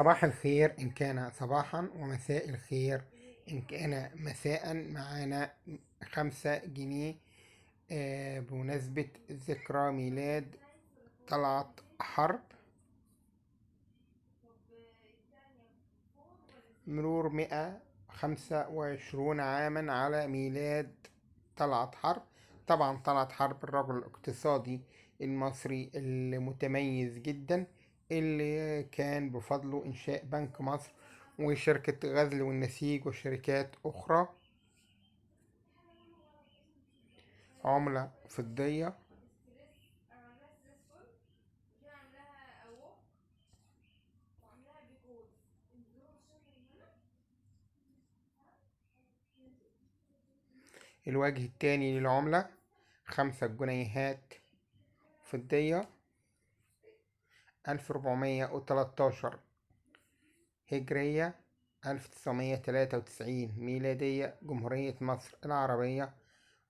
صباح الخير إن كان صباحا، ومساء الخير إن كان مساء. معانا 5 جنيه بمناسبة ذكرى ميلاد طلعت حرب. مرور 125 عاما على ميلاد طلعت حرب. طبعا طلعت حرب الرجل الاقتصادي المصري المتميز جدا، اللي كان بفضله إنشاء بنك مصر وشركة غزل والنسيج وشركات أخرى. عملة فضية. الوجه التاني للعملة 5 جنيهات فضية. 1413 هجرية، 1993 ميلادية، جمهورية مصر العربية.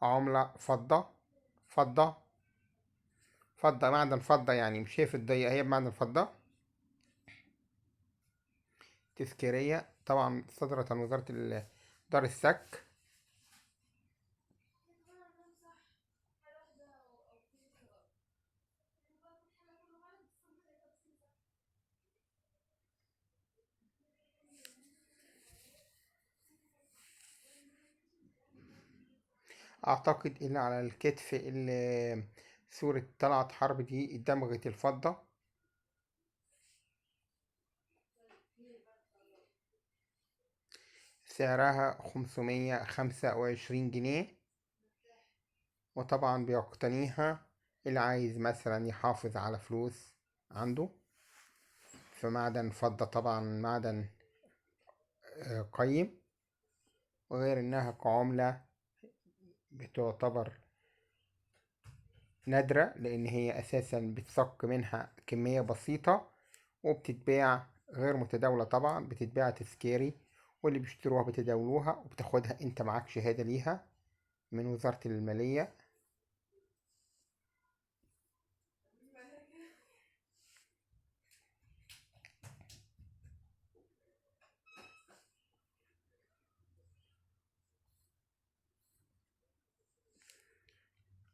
عملة فضة. فضة. فضة معدن فضة، يعني مش هي فضية، هي بمعدن فضة. تذكارية، طبعا صدرت عن وزارة دار السك. أعتقد اللي على الكتف اللي صورة طلعت حرب دي دمغة الفضة. سعرها 525 جنيه. وطبعا بيقتنيها اللي عايز مثلا يحافظ على فلوس عنده في معدن فضة، طبعا معدن قيم. وغير انها كعملة بتعتبر نادرة، لان هي اساسا بتصك منها كمية بسيطة، وبتتباع غير متداولة، طبعا بتتباع تذكاري، واللي بيشتروها بتداولوها وبتاخدها انت معاك شهادة ليها من وزارة المالية.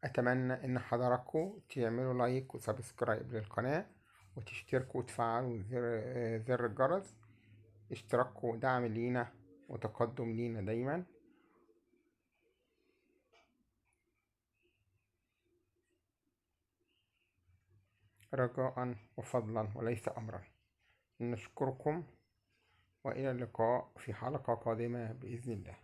أتمنى إن حضراتكم تعملوا لايك وسبسكرايب للقناة، وتشتركوا وتفعلوا زر الجرس. اشتراككم دعم لينا وتقدم لينا دايما. رجاء وفضلا وليس أمرا. نشكركم، وإلى اللقاء في حلقة قادمة بإذن الله.